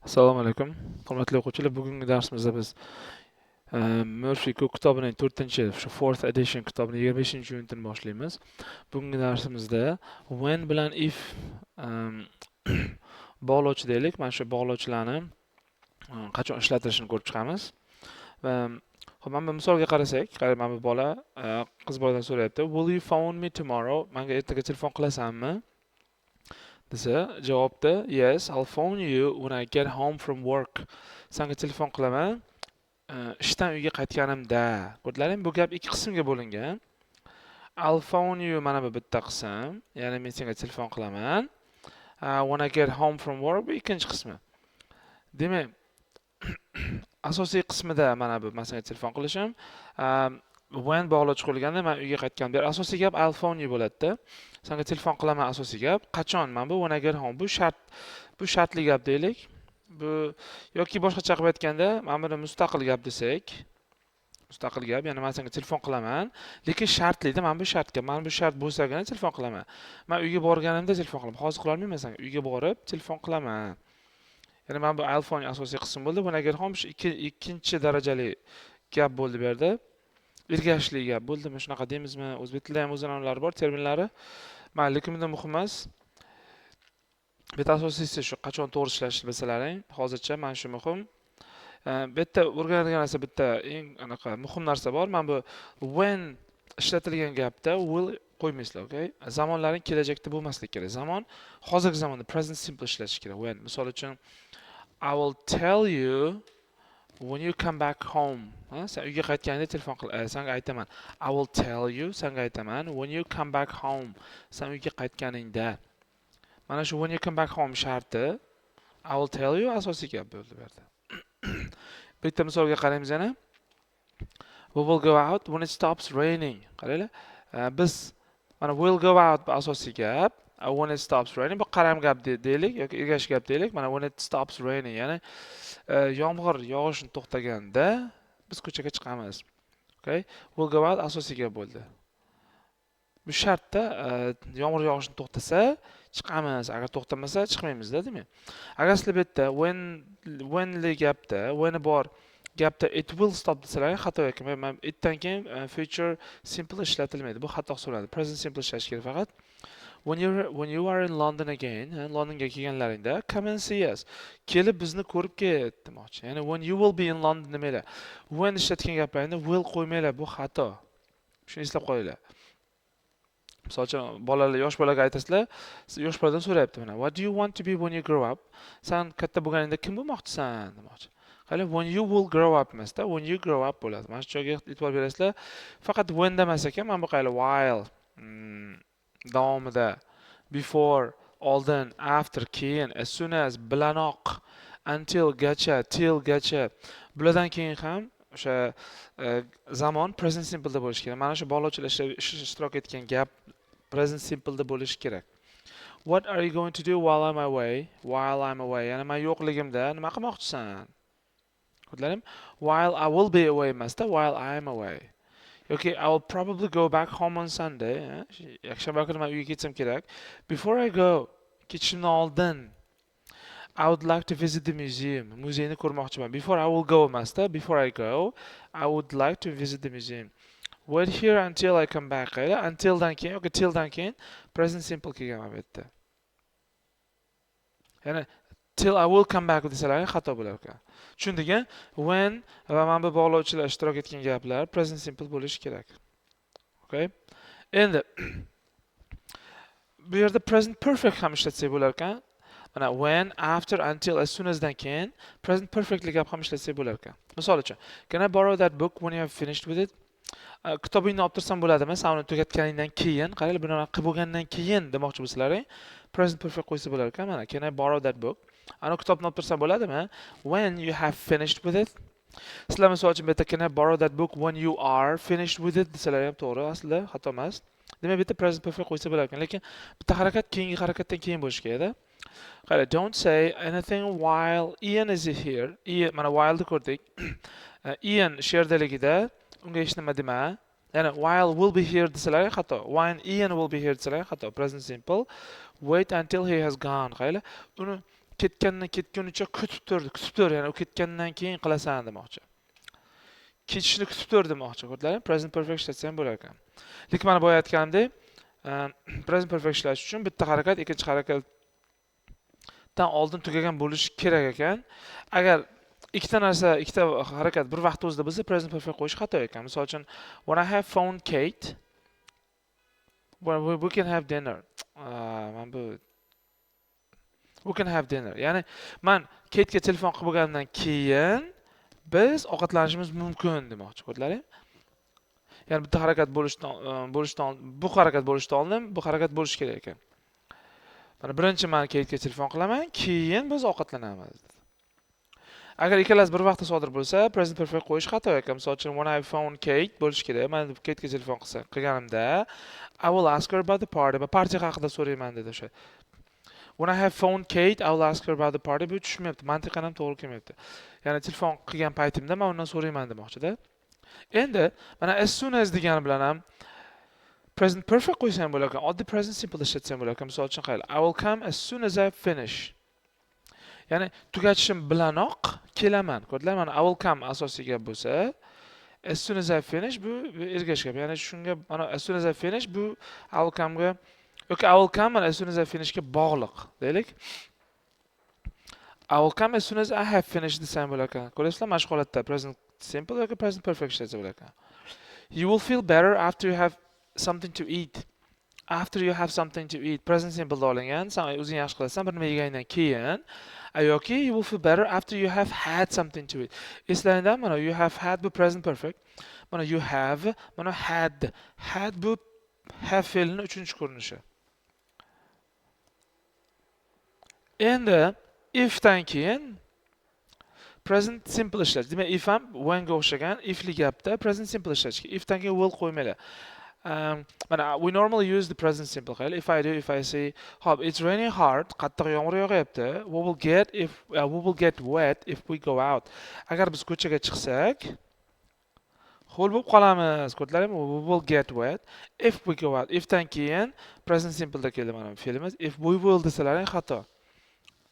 Assalomu alaykum. Hurmatli o'quvchilar, bugungi darsimizda biz Murphy Cook kitobining 4-chi, shu 4th edition kitobining 25-unitini boshlaymiz. Bugungi darsimizda when bilan if bog'lovchi deylik. Mana shu bog'lovchilarni qachon ishlatilishini ko'rib chiqamiz. Va hop, mana bu misolga qarasak, qarang, mana bu bola qiz boladan so'rayapti. Will you phone me tomorrow? Menga ertaga telefon qilasanmi? desa, javobda yes, I'll phone you when I get home from work. Senga telefon qilaman ishdan uyga qaytganimda. Ko'rdinglarmi? Bu gap ikki qismga bo'lingan. I'll phone you mana bu bitta qism, ya'ni men senga telefon qilaman. When I get home from work bu ikkinchi qismi. Demak, asosiy qismida mana bu men senga telefon qilishim, when bog'lovchi qo'yilganda men uyga qaytganimda. Asosiy gap I'll phone you bo'ladi-da. Senga telefon qilaman asosiy gap. Qachon? Mana bu when I get home. Bu shart, bu shartli gap deylik. Bu yoki boshqacha qilib aytganda, mana buni mustaqil gap desak, mustaqil gap, ya'ni men senga telefon qilaman, lekin shartlida, mana bu shartga, mana bu shart bo'lsagina telefon qilaman. Men uyga borganimda telefon qilaman. Hozir qila olmayman senga. Uyga borib telefon qilaman. Ya'ni mana bu I'll phone asosiy qism bo'ldi. When I get home ikkinchi darajali gap bo'ldi bu yerda. Ergashli gap bo'ldimi, shunaqa deymizmi? O'zbek tilida ham o'z an'analari bor, terminlari. Mayli, lekin bunda muhim emas. Bitta asosiysi shu, qachon to'g'ri ishlashni bilsalaring. Hozircha mana shu muhim. Bu yerda o'rganadigan narsa, bitta eng anaqa muhim narsa bor. Mana bu when ishlatilgan gapda will qo'ymaysizlar, okay? Zamonlaring kelajakda bo'lmasligi kerak. Zamon hozirgi zamonda present simple ishlatish kerak. When, misol uchun, I will tell you when you come back home. Sen uyga qaytganingda telefon qil, senga aytaman. I will tell you, senga aytaman. When you come back home. Sen uyga qaytganingda. Mana shu when you come back home sharti. I will tell you asosiy gap bo'ldi bu yerda. Bitta misolga qaraymiz yana. We will go out when it stops raining. Qaranglar. Biz mana will go out bu asosiy gap. When it stops raining bu qaram gap deylik yoki ergash gap deylik. Mana when it stops raining, ya'ni yomg'ir yog'ishni to'xtaganda biz ko'chaga chiqamiz. Okay? Will go out asosiy gap bo'ldi. Bu shartda yomg'ir yog'ishni to'xtasa chiqamiz, agar to'xtamasa chiqmaymiz-da, demak. Agar sizlar bu yerda whenli gapda, when bor gapda it will stop desalar xato ekan. Men itdan keyin future simple ishlatilmaydi. Bu xato hisoblanadi. Present simple ishlash kerak faqat. When you are in London again, Londonga kelganlaringda, come and see us. Kelib bizni ko'rib ket demoqchi. Ya'ni when you will be in London demanglar. When ishlatgan gaplaringda will qo'ymanglar, bu xato. Shuni eslab qo'yinglar. Misol uchun bolalar, yosh bolaga aytasizlar, yosh boladan so'rayapti mana. What do you want to be when you grow up? Sen katta bo'lganingda kim bo'lmoqchisan demoqchi. Qarang, when you will grow up emasda, when you grow up bo'ladi. Mana shu joyga e'tibor berasizlar. Faqat when demas ekan, mana bu qaylar while davomida, before, oldin, after, keyin, as soon as, bilanoq, until gacha, till gacha. Bulardan keyin ham o'sha zamon present simple da bo'lishi kerak. Mana shu bog'lovchilar ishtirok etgan gap present simple da bo'lishi kerak. What are you going to do while I'm away? While I'm away. Ya'ni men yo'qligimda nima qilmoqchisan? Ko'rdinglarmi? While I will be away emasda, while I'm away. Yoki I will probably go back home on Sunday. Yakshanba kuni men uyga ketsam kerak. Before I go, ketishimdan oldin, I would like to visit the museum. Muzeyni ko'rmoqchiman. Before I will go emasda, before I go, I would like to visit the museum. Wait here until I come back. Until dan keyin yoki till dan keyin present simple kelgan bu yerda. Ya'ni till I will come back desalar xato bo'lar ekan. Tushundingmi? When va mana bu bog'lovchilar ishtirok etgan gaplar present simple bo'lishi kerak. Okay? Endi bu yerda present perfect ham ishlatsak bo'lar ekan. Mana when, after, until, as soon as dan keyin present perfectly gap ham ishlatsak bo'lar ekan. Misol uchun, can I borrow that book when you have finished with it? Kitobingni olib tursam bo'ladimi? Sen uni tugatganingdan keyin, qaranglar, buni qilib bo'lgandan keyin demoqchi bo'lsalaring, present perfect qo'ysa bo'lar ekan. Mana can I borrow that book? Ana kitobni olib tursam bo'ladimi? When you have finished with it. Sizlar misol uchun bu yerda can I borrow that book when you are finished with it desalar ham to'g'ri, aslida xato emas. Demak, bu yerda present perfect qo'ysa bo'lar ekan, lekin bitta harakat keyingi harakatdan keyin bo'lishi kerak-da. Qarang, don't say anything while Ian is here. Ian, mana while ni ko'rdik. Ian she'rdaligida unga hech nima dema. Ya'ni while will be here desalar xato. When Ian will be here desalar xato. Present simple. Wait until he has gone. Qaranglar, uni ketgunicha kutib tur, ya'ni u ketgandan keyin qilasan demoqchi. Ketishni kutib tur demoqchi. Ko'rdingizmi? Present perfect ishlatsa ham bo'lar ekan. Lekin mana boya aytganimdek, present perfect ishlatish uchun bitta harakat ikkinchi harakatdan oldin tugagan bo'lishi kerak ekan. Agar ikkita harakat bir vaqt o'zida bo'lsa, present perfect qo'yish xato ekan. Misol uchun, when I have phoned Kate, we can have dinner. We can have dinner. Ya'ni men Kate'ga telefon qilib bo'lgandan keyin biz ovqatlanishimiz mumkin demoqchi. Ko'rdingizmi? Ya'ni bitta harakat bu harakat bo'lishdan oldin bu harakat bo'lishi kerak ekan. Mana birinchi men Kate'ga telefon qilaman, keyin biz ovqatlanamiz. Agar ikkalasi bir vaqtda sodir bo'lsa, present perfect qo'yish xato ekan. Misol uchun, when I phone Kate bo'lish kerak. Men Kate'ga telefon qilganimda, I will ask her about the party. Partiya haqida so'rayman dedi o'sha. When I have phoned Kate, I will ask her about the party. Bu tushmayapti. Mantiqan ham to'g'ri kelmayapti. Ya'ni telefon qilgan paytimda men undan so'rayman demoqchi-da. Endi mana as soon as degani bilan ham present perfect qo'ysam bo'lar ekan. Oddiy present simple ishlatsam bo'lar ekan. Misol uchun qayli, I will come as soon as I finish. Ya'ni tugatishim bilanoq kelaman. Ko'rdingizmi? Mana I will come asosiy gap bo'lsa, as soon as I finish bu ergash gap. Ya'ni shunga mana as soon as I finish bu I will come ga I will come mana as soon as I finish ga bog'liq. Deylik. I will come as soon as I have finished desam bo'lar ekan. Ko'rasizlar, mana shu holatda present simple yoki present perfect ishlatsa bo'lar ekan. You will feel better after you have something to eat. After you have something to eat. Present simple olingan. Sen o'zing yaxshi qilasan, bir nima yegandan keyin. Yoki you will feel better after you have had something to eat. Eslangda mana you have had bu present perfect. Mana you have, mana had. Had bu have fe'lining uchinchi ko'rinishi. Endi if dan keyin present simple ishlash. Demak, if ham when ga o'xshagan ifli gapda present simple ishlash. If dan keyin will qo'ymaylar. We normally use the present simple. If I say, "Hop, it's raining hard," qattiq yomg'ir yog'yapti. We will get wet if we go out. Agar biz ko'chaga chiqsak, ho'l bo'lib qolamiz. Ko'rdingizmi? We will get wet if we go out. If dan keyin present simple da keldi mana fe'limiz. If we will desalaring xato.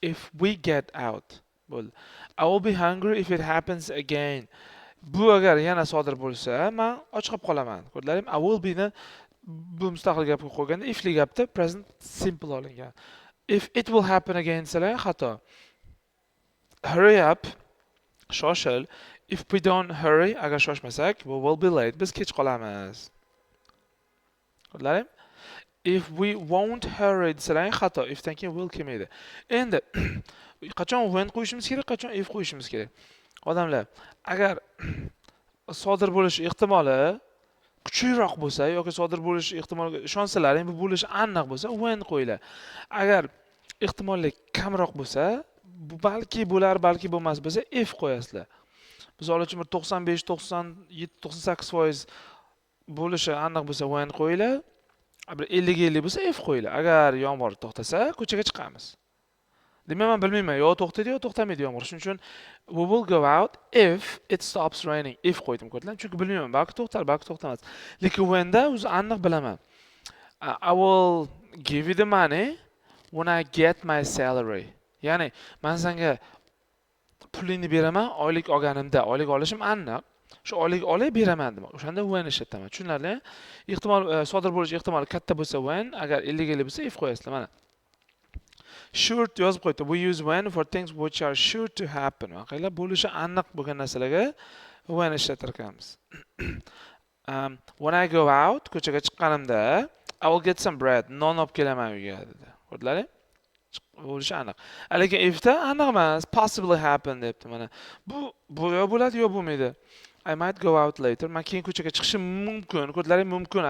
If we get out. Bo'ldi. I will be hungry if it happens again. Bu agar yana sodir bo'lsa, men och qolib qolaman. Ko'rdingizmi? I will be ni bu mustaqil gapga qo'yganda ifli gapda present simple olingan. If it will happen again desalar xato. Hurry up, shoshil. If we don't hurry, agar shoshmasak, we will be late. Biz kech qolamiz. Ko'rdingizmi? If we won't hurry desalar xato. If dan keyin will kelmaydi. Endi qachon when qo'yishimiz kerak, qachon if qo'yishimiz kerak. Odamlar, agar sodir bo'lish ehtimoli kuchliroq bo'lsa yoki sodir bo'lish ehtimoliga ishonsalaring, bu bo'lishi aniq bo'lsa, when qo'yinglar. Agar ehtimolli kamroq bo'lsa, bu balki bo'lar, balki bo'lmas bo'lsa, if qo'yasizlar. Misol uchun 95, 97, 98% bo'lishi aniq bo'lsa, when qo'yinglar. 50-50 bo'lsa, if qo'yinglar. Agar yomg'ir to'xtasa, ko'chaga chiqamiz. Demak, men bilmayman, yo to'xtaydi yo to'xtamaydi yomg'ir. Shuning uchun we will go out if it stops raining. If qo'ydim, ko'rdingizmi? Chunki bilmayman, balki to'xtar, balki to'xtamas. Lekin when da o'zi aniq bilaman. I will give you the money when I get my salary. Ya'ni, men senga pulingni beraman oylik olganimda. Oylik olishim aniq. Shu oylik olay beraman demak. O'shanda when ishlataman. Tushunarli? Ehtimol sodir bo'lish ehtimoli katta bo'lsa when, agar 50-50 bo'lsa if qo'yasizlar. Mana sure yozib qo'ydi. We use when for things which are sure to happen. Voqealar bo'lishi aniq bo'lgan narsalarga when ishlatar ekanmiz. When I go out, ko'chaga chiqqanimda, I will get some bread. Non olib kelaman uyga dedi. Ko'rdingizmi? Bo'lishi aniq. Lekin ifda aniq emas. Possibly happen debdi mana. Bu yo bo'ladi yo bo'lmaydi. I might go out later. Men keyin ko'chaga chiqishim mumkin. Ko'rdingizmi? Mumkin.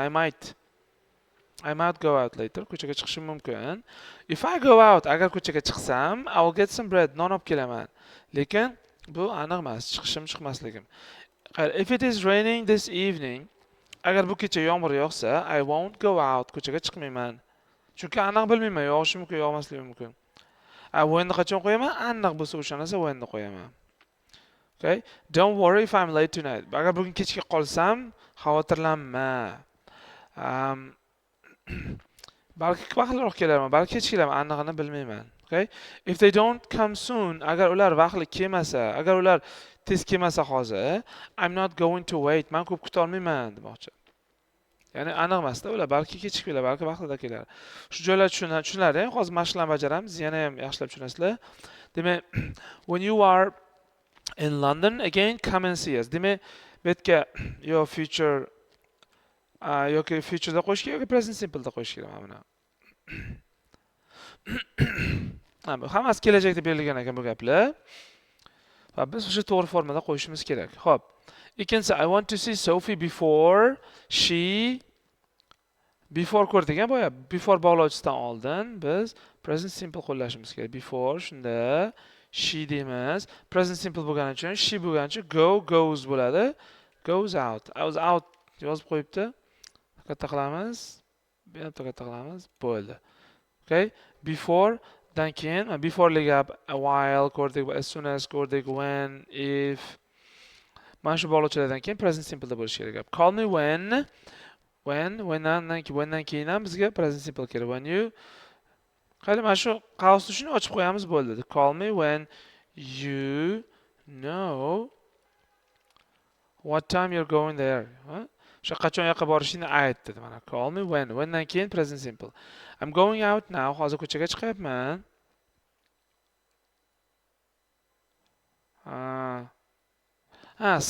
I might go out later. Ko'chaga chiqishim mumkin. If I go out, agar ko'chaga chiqsam, I will get some bread. Non olib kelaman. Lekin bu aniq emas. Chiqishim chiqmasligim. If it is raining this evening, agar bu kecha yomg'ir yog'sa, I won't go out. Ko'chaga chiqmayman. Chunki aniq bilmayman, yog'ishi mumkin, yog'masligi mumkin. When'ni qachon qo'yaman? Aniq bo'lsa o'sha narsa when'ni qo'yaman. Okay? Don't worry if I'm late tonight. Agar bugun kechga qolsam, xavotirlanma. Balki vaqtliroq kelarman, balki kech kelaman, anig'ini bilmayman. Okay? If they don't come soon, agar ular vaqtli kelmasa, agar ular tez kelmasa hozir, I'm not going to wait. Men ko'p kuta olmayman demoqchi. Ya'ni aniq emasda ular, balki kechikib keladi, balki vaqtida keladi. Shu joylar tushunadi. Hozir mashqlarni bajaramiz, yana ham yaxshilab tushunasizlar. Demak, when you are in London again, come and see us. Demak, bu yerga your future yoki future da qo'yish kerak yoki present simple da qo'yish kerak mana buni. Hammasi kelajakda berilgan ekan bu gaplar. Va biz o'sha to'g'ri formada qo'yishimiz kerak. Xo'p. Ikkinchisi, I want to see Sophie before she before ko'rdik boya. Before bog'lovchisidan oldin biz present simple qo'llashimiz kerak. Before shunda she deymiz. Present simple bo'lgani uchun she bo'lgani uchun goes bo'ladi. Goes out. I was out yozib qo'yibdi. Katta qilamiz. Bu yerda katta qilamiz. Bo'ldi. Okay? Before dan keyin before gap a while ko'rdik, as soon as ko'rdik, when, if. Mana shu bog'lovchilardan keyin present simple da bo'lishi kerak. Call me when dan keyin ham bizga present simple kerak. When you qani mana shu qavsni shuni ochib qo'yamiz bo'ldi. Call me when you know what time you're going there. Shu qachon yoqqa borishingni ayt dedi mana. Call me when dan keyin present simple. I'm going out now. Hozir ko'chaga chiqyapman.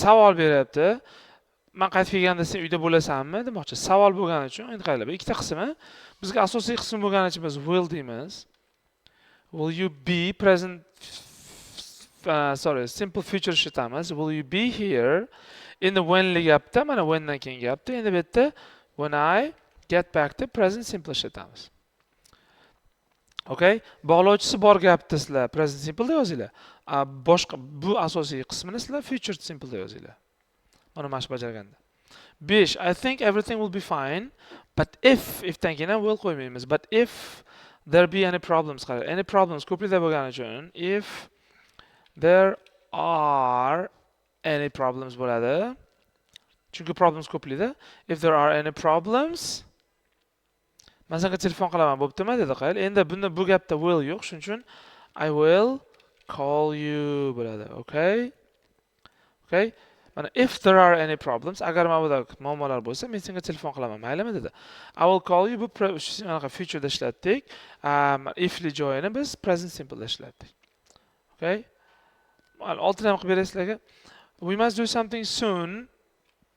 Savol beryapti. Men qaytib kelganda sen uyda bo'lasanmi demoqchi. Savol bo'lgani uchun endi qaranglar, bu ikkita qismi. Bizga asosiy qism bo'lgani uchun biz will deymiz. Will you be present simple future ishlatamiz. Will you be here? Endi when gapda, mana when dan keyin gapda. Endi bu yerda when I get back to present simple ishlatamiz. Okay? Bog'lovchisi bor gapda sizlar present simple deb yozinglar. Boshqa bu asosiy qismini sizlar future simple deb yozinglar. Mana mashq bajarganda. 5. I think everything will be fine, but if dan keyin will qo'ymaymiz. But if there be any problems, any problems ko'plikda bo'lgani uchun if there are any problems bo'ladi. Chunki problems ko'plikda. If there are any problems, men senga telefon qilaman, bo'ptimi dedi qayl. Endi bunda bu gapda will yo'q, shuning uchun I will call you bo'ladi. Okay? Okay? Mana if there are any problems, agar mana buda muammolar bo'lsa, men senga telefon qilaman, maylimi dedi. I will call you bu future da ishlatdik. If li joyini biz present simple da ishlatdik. Okay? Altini ham qilib berasizlarga. We must do something soon.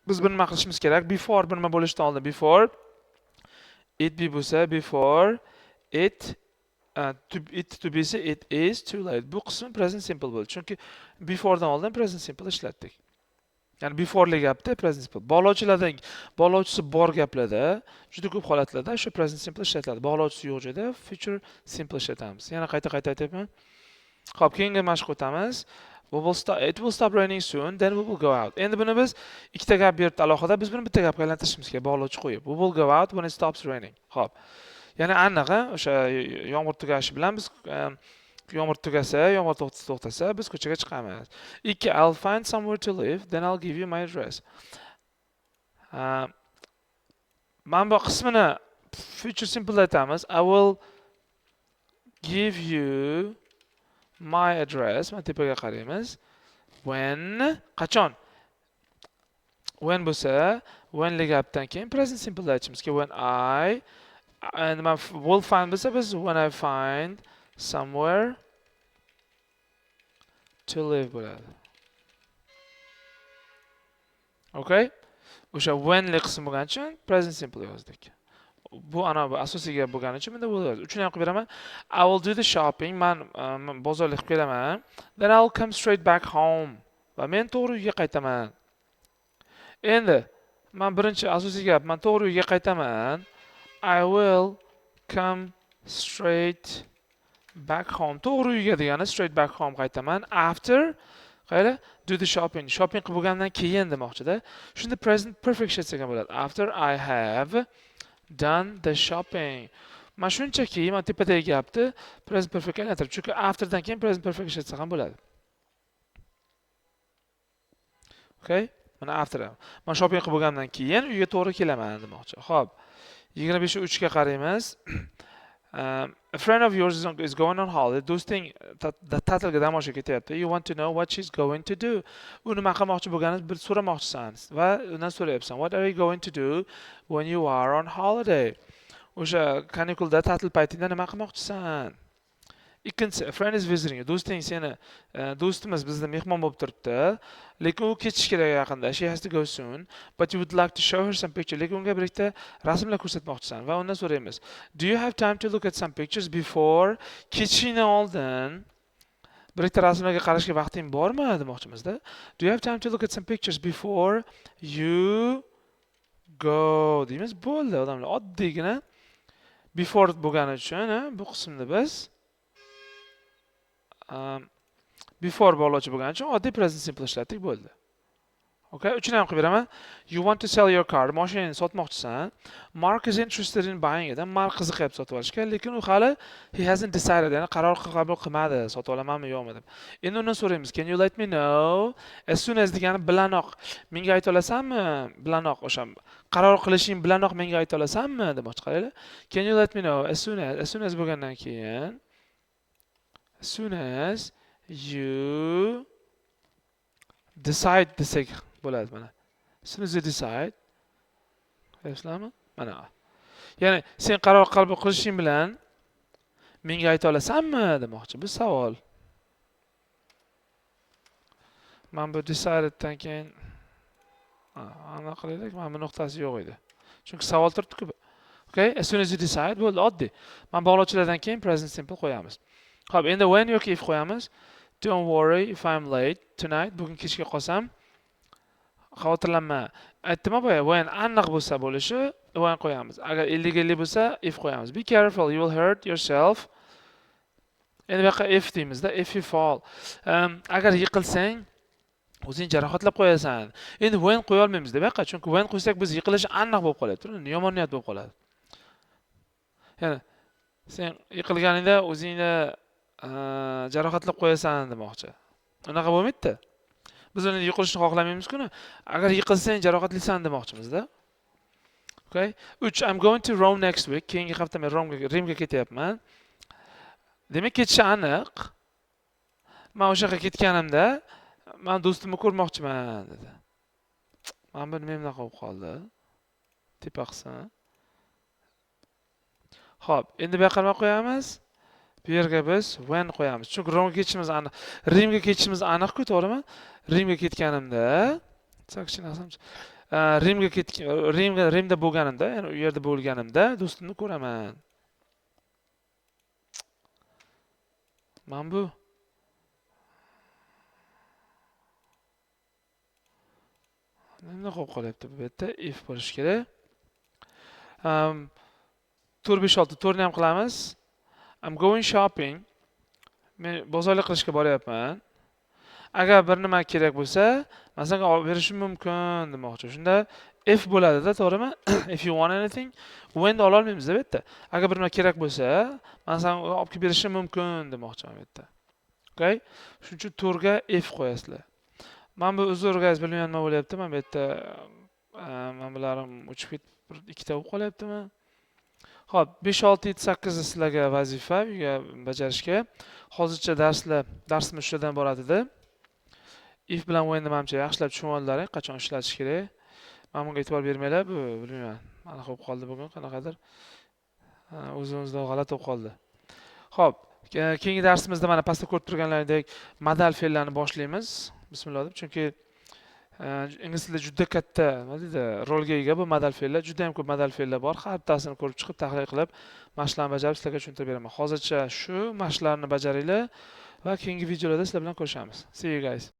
Biz buni nima qilishimiz kerak? Before bu nima bo'lishdan oldin before it be bo'lsa before it to be say it is too late. Bu qism present simple bo'ldi. Chunki before dan oldin present simple ishlatdik. Ya'ni before gapda present simple. Bog'lovchisi bor gaplarda, juda ko'p holatlarda shu present simple ishlatiladi. Bog'lovchisi yo'q joyda future simple ishlatamiz. Yana qayta aytayapman. Xo'p, keyingi mashq o'tamiz. It will stop raining soon, then we will go out. Endi buni biz ikkita gap beribdi alohida, biz buni bitta gapga aylantirishimiz kerak, bog'lovchi qo'yib. We will go out when it stops raining. Xo'p. Ya'ni aniq, o'sha yomg'ir tugashi bilan biz yomg'ir tugasa, yomg'ir to'xtasa, biz ko'chaga chiqamiz. 2. I'll find somewhere to live, then I'll give you my address. Men bu qismini future simple aytamiz. I will give you my address. Mana tepaga qaraymiz. When qachon? When bo'lsa, when gapdan keyin present simple aytishimiz kerak. When I and my will find bo'lsa biz when I find somewhere to live bo'ladi. Okay? O'sha when qismi bo'lgani uchun present simple yozdik. Bu asosiy gap bo'lgani uchun bunda will yozdik. Uchini ham qilib beraman. I will do the shopping. Men bozorlik qilib kelaman. Then I'll come straight back home. Va men to'g'ri uyga qaytaman. Endi men birinchi asosiy gap, men to'g'ri uyga qaytaman. I will come straight back home. To'g'ri uyga degani straight back home qaytaman. After qayla do the shopping. Shopping qilib bo'lgandan keyin demoqchida. Shunda present perfect ishlatsak ham bo'ladi. After I have done the shopping. Men shunchaki men tepadagi gapni present perfect aylantirib, chunki after dan keyin present perfect ishlatsak ham bo'ladi. Okay? Mana after. Men shopping qilib bo'lgandan keyin uyga to'g'ri kelaman demoqchi. Xo'p. 25 ga 3 ga qaraymiz. a friend of yours is going on holiday. Do'sting ta'tilga dam olishga ketyapti. You want to know what she's going to do. U nima qilmoqchi bo'lganini bir so'ramoqchisan va undan so'rayapsan. What are you going to do when you are on holiday? O'sha kanikulda ta'til paytingda nima qilmoqchisan? Ikkinchisi, a friend is visiting you. Do'sting seni do'stimiz bizda mehmon bo'lib turibdi, lekin u ketish kerak yaqinda. She has to go soon, but you would like to show her some pictures. Lekin unga birlikda rasmlar ko'rsatmoqchisan va undan so'raymiz. Do you have time to look at some pictures before ketishingdan oldin birlikda rasmlarga qarashga vaqting bormi demoqchimizda. Do you have time to look at some pictures before you go deymiz. Bo'ldi odamlar. Oddiygina before bo'lgani uchun bu qismni biz before bog'lovchi bo'lgani uchun oddiy present simple ishlatdik, bo'ldi. Okay, uchini ham qilib beraman. You want to sell your car. Mashinani sotmoqchisan. Mark is interested in buying it. Mark qiziqyapti sotib olishga, lekin u hali he hasn't decided, ya'ni qaror qabul qilmadi, sotib olamanmi yo'qmi deb. Endi undan so'raymiz. Can you let me know as soon as degani bilanoq menga ayta olasanmi? Bilanoq o'sha qaror qilishing bilanoq menga ayta olasanmi demoqchi. Qaranglar. Can you let me know as soon as bo'lgandan keyin as soon as you decide desak bo'ladi mana. As soon as you decide. Ko'ryapsizlarmi? Mana. Ya'ni sen qaror qabul qilishing bilan menga ayta olasanmi demoqchi. Bu savol. Men bu decideddan keyin aniq qilaylik, mana bu nuqtasi yo'q edi. Chunki savol turibdi-ku. Okay, as soon as you decide bo'ldi, oddiy. Men bog'lovchilardan keyin present simple qo'yamiz. Xo'p, endi when yoki if qo'yamiz. Don't worry if I'm late tonight. Bugun kechga qolsam xavotirlanma. Aytdim-a boya, when aniq bo'lsa bo'lishi, when qo'yamiz. Agar 50 bo'lsa if qo'yamiz. Be careful, you will hurt yourself. Endi bu yoqqa if deymizda, if you fall. Agar yiqilsang, o'zing jarohatlab qo'yasan. Endi when qo'ya olmaymiz bu yoqqa, chunki when qo'ysak biz yiqilish aniq bo'lib qoladi. Yomon niyat bo'lib qoladi. Ya'ni sen yiqilganingda o'zingni jarohatlab qo'yasan demoqchi. Unaqa bo'lmaydi. Biz uni yiqilishni xohlamaymiz-ku. Agar yiqilsang jarohatlisan demoqchimiz-da. Okay? 3. I'm going to Rome next week. Keyingi hafta men Rimga ketyapman. Demak, ketishi aniq. Men o'sha yerga ketganimda men do'stimni ko'rmoqchiman dedi. Men bu nima qilib qoldi? Tepa qilsin. Xo'p, endi bu yoqqa nima qo'yamiz? Bu yerga biz when qo'yamiz. Chunki Rimga ketishimiz aniq. Rimga ketishimiz aniq-ku, to'g'rimi? Rimga ketganimda, Rimda bo'lganimda, ya'ni u yerda bo'lganimda do'stimni ko'raman. Men bu nima qilib qolyapti bu yerda? If bo'lish kerak. 4 5 6 to'rni ham qilamiz. I'm going shopping. Men bozorlik qilishga boryapman. Agar bir nima kerak bo'lsa, masalan, olib berishim mumkin demoqchi. Shunda if bo'ladi-da, to'g'rimi? If you want anything, when da ola olmaymiz bu yerda. Agar bir nima kerak bo'lsa, masalan, olib kelib berishim mumkin demoqchiman bu yerda. Okay? Shuning uchun to'rga if qo'yasizlar. Men bu uzr guys bilmayman nima bo'lyapti. Men bu yerda menbalarim o'chib ketib ikkita bo'lib qolyaptimi? Xo'p, 5 6 7 8 sizlarga vazifa uyga bajarishga. Hozircha darsimiz shudan boradi-da. If bilan when menimcha yaxshilab tushunib oldinglar, qachon ishlatish kerak. Men bunga e'tibor bermanglar, bu bilmayman. Mana qo'yib qoldi bugun qanaqadir. O'zimizda g'alati bo'lib qoldi. Xo'p, keyingi darsimizda mana pastda ko'rib turganlaringdek modal fe'llarni boshlaymiz. Bismillah deb, chunki ingliz tilida juda katta, nima deydi, rolga ega bu modal fe'llar. Juda ham ko'p modal fe'llar bor. Har bittasini ko'rib chiqib, tahlil qilib, mashqlarni bajarib sizlarga tushuntirib beraman. Hozircha shu mashqlarni bajaringlar va keyingi videolarda sizlar bilan ko'rishamiz. See you guys.